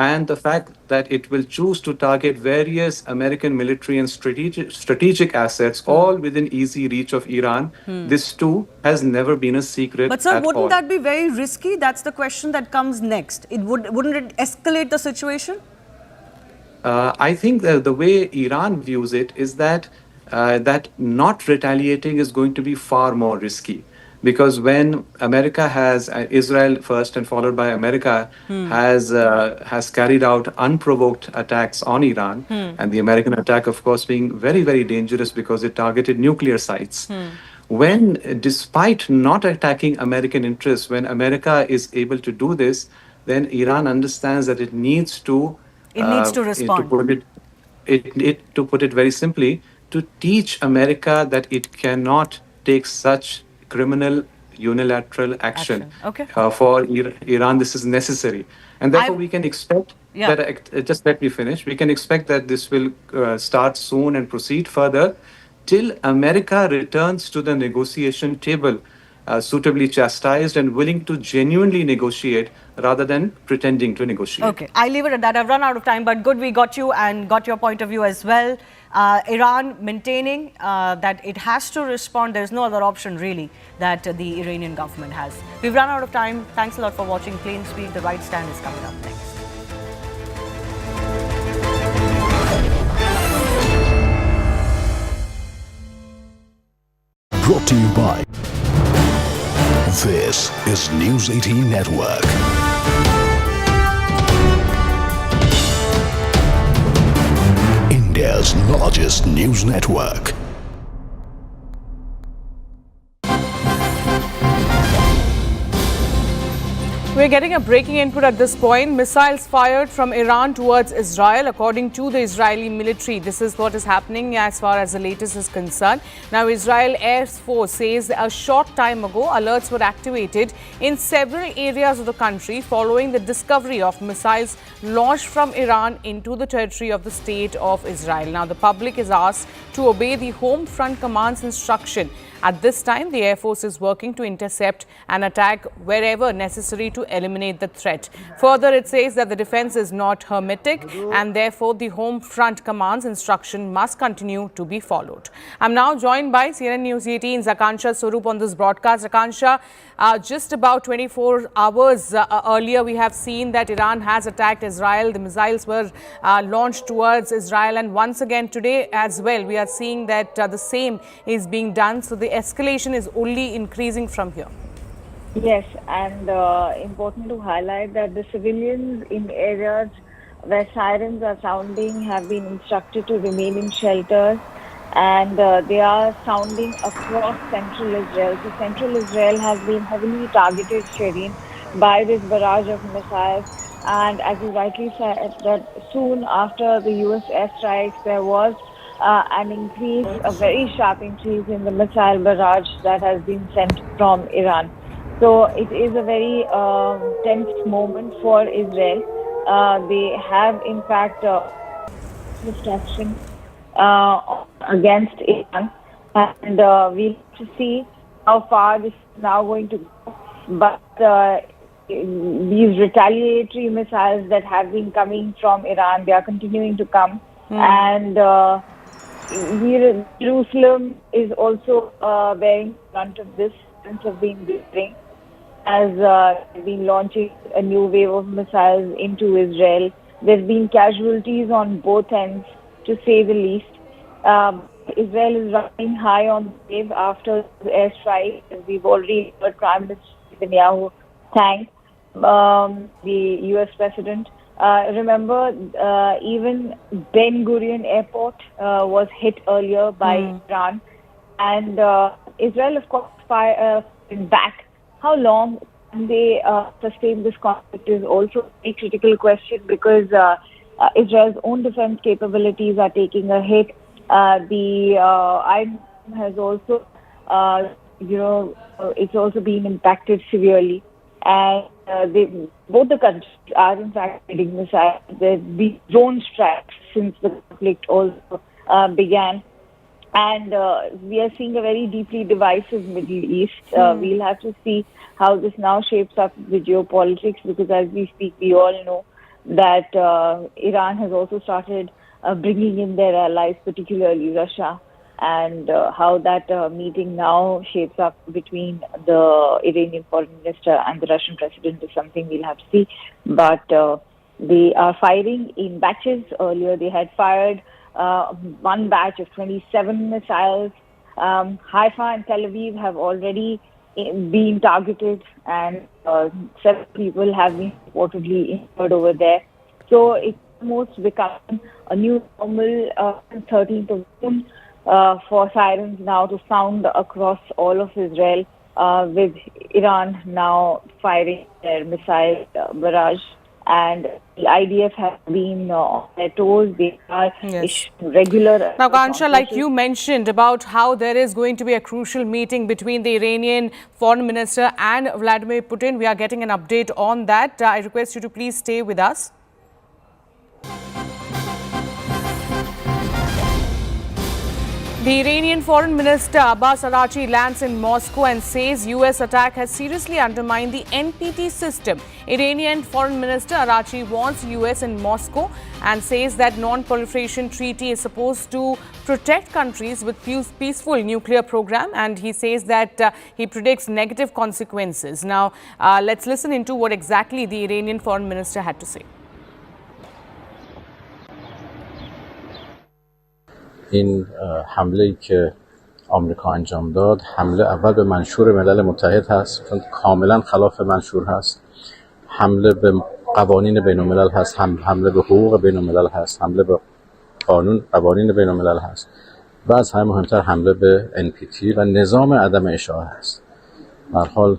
And the fact that it will choose to target various American military and strategic assets, all within easy reach of Iran, this too has never been a secret. But sir, at wouldn't all. that be very risky? That's the question that comes next. Wouldn't it escalate the situation? I think the way Iran views it is that not retaliating is going to be far more risky, because when America has Israel first and followed by America has carried out unprovoked attacks on Iran, and the American attack, of course, being very, very dangerous because it targeted nuclear sites. When, despite not attacking American interests, when America is able to do this, then Iran understands that it needs to respond. To put it very simply, to teach America that it cannot take such criminal unilateral action. Okay. For Iran, this is necessary. And therefore, we can expect that, just let me finish, we can expect that this will start soon and proceed further till America returns to the negotiation table, suitably chastised and willing to genuinely negotiate rather than pretending to negotiate. Okay, I'll leave it at that. I've run out of time, but good we got you and got your point of view as well. Iran maintaining that it has to respond. There's no other option really that the Iranian government has. We've run out of time. Thanks a lot for watching Plain Speak. The Right Stand is coming up next. Brought to you by This is News 18 Network. India's largest news network. We're getting a breaking input at this point. Missiles fired from Iran towards Israel, according to the Israeli military. This is what is happening as far as the latest is concerned. Now, Israel Air Force says a short time ago, alerts were activated in several areas of the country following the discovery of missiles launched from Iran into the territory of the state of Israel. Now, the public is asked to obey the Home Front Command's instruction. At this time, the Air Force is working to intercept and attack wherever necessary to eliminate the threat. Further, it says that the defense is not hermetic and therefore the Home Front Command's instruction must continue to be followed. I'm now joined by CNN News 18's Akansha Swarup on this broadcast. Akansha, just about 24 hours earlier, we have seen that Iran has attacked Israel. The missiles were launched towards Israel, and once again today as well, we are seeing that the same is being done. So the escalation is only increasing from here. Yes, and important to highlight that the civilians in areas where sirens are sounding have been instructed to remain in shelters, and they are sounding across central Israel. So central Israel has been heavily targeted, Shireen, by this barrage of missiles. And as you rightly said, that soon after the US airstrikes, there was an increase, a very sharp increase in the missile barrage that has been sent from Iran. So it is a very tense moment for Israel. They have, in fact, destruction against Iran, and we'll have to see how far this is now going to go. But these retaliatory missiles that have been coming from Iran, they are continuing to come, and Jerusalem is also bearing front of this, since have been building, as been launching a new wave of missiles into Israel. There's been casualties on both ends, to say the least. Israel is running high on the wave after the airstrike. We've already heard Prime Minister Netanyahu thank the US President. Remember, even Ben Gurion Airport was hit earlier by Iran, and Israel, of course, fired back. How long can they sustain this conflict is also a critical question, because Israel's own defense capabilities are taking a hit. The Iron has also, it's also been impacted severely, and both the countries are in fact hitting missiles. There's been drone strikes since the conflict also began, and we are seeing a very deeply divisive Middle East. We'll have to see how this now shapes up the geopolitics, because as we speak, we all know that Iran has also started bringing in their allies, particularly Russia, and how that meeting now shapes up between the Iranian foreign minister and the Russian president is something we'll have to see. But they are firing in batches. Earlier they had fired one batch of 27 missiles. Haifa and Tel Aviv have already been targeted, and several people have been reportedly injured over there. So it's almost become a new normal 13th of June for sirens now to sound across all of Israel, with Iran now firing their missile barrage. And the IDF has been on their toes. They are regular. Now, Kansha, like you mentioned about how there is going to be a crucial meeting between the Iranian foreign minister and Vladimir Putin. We are getting an update on that. I request you to please stay with us. The Iranian Foreign Minister Abbas Araghchi lands in Moscow and says US attack has seriously undermined the NPT system. Iranian Foreign Minister Araghchi warns US in Moscow and says that non-proliferation treaty is supposed to protect countries with peaceful nuclear program, and he says that he predicts negative consequences. Now, let's listen into what exactly the Iranian Foreign Minister had to say. این حمله‌ای که آمریکا انجام داد حمله اول به منشور ملل متحد هست، چون کاملا خلاف منشور هست. حمله به قوانین بین‌الملل هست، حمله به حقوق بین‌الملل هست، حمله به قوانین بین‌الملل هست و از همه مهمتر حمله به NPT و نظام عدم اشاعه هست. به هر حال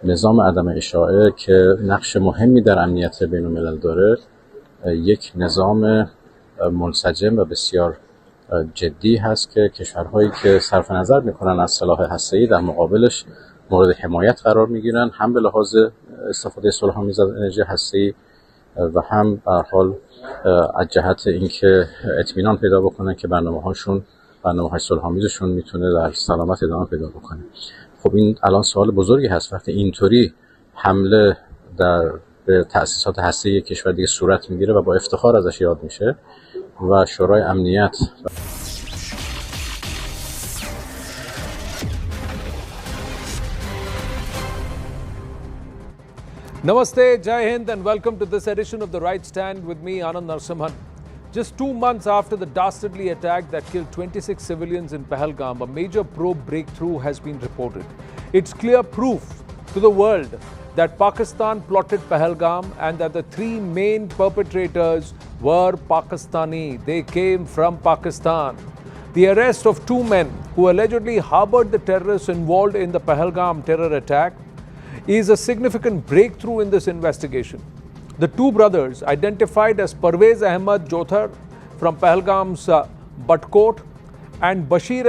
نظام عدم اشاعه که نقش مهمی در امنیت بین‌الملل داره، یک نظام منسجم و بسیار جدی هست که کشورهایی که صرف نظر میکنن از سلاح هسته‌ای در مقابلش مورد حمایت قرار میگیرن، هم به لحاظ استفاده صلح‌آمیز از انرژی هسته‌ای و هم به هر حال از جهت اینکه اطمینان پیدا بکنن که برنامه‌های صلح‌آمیزشون میتونه در سلامت ادامه پیدا بکنه. خب این الان سوال بزرگی هست، وقتی اینطوری حمله به تأسیسات هسته‌ای کشور دیگه صورت میگیره و با افتخار ازش یاد میشه و شورای امنیت Namaste, Jai Hind, and welcome to this edition of The Right Stand with me, Anand Narasimhan. Just 2 months after the dastardly attack that killed 26 civilians in Pahalgam, a major probe breakthrough has been reported. It's clear proof to the world that Pakistan plotted Pahalgam and that the 3 main perpetrators were Pakistani. They came from Pakistan. The arrest of 2 men who allegedly harbored the terrorists involved in the Pahalgam terror attack is a significant breakthrough in this investigation. The 2 brothers, identified as Parvez Ahmad Jothar from Pahalgam's Butkot and Bashir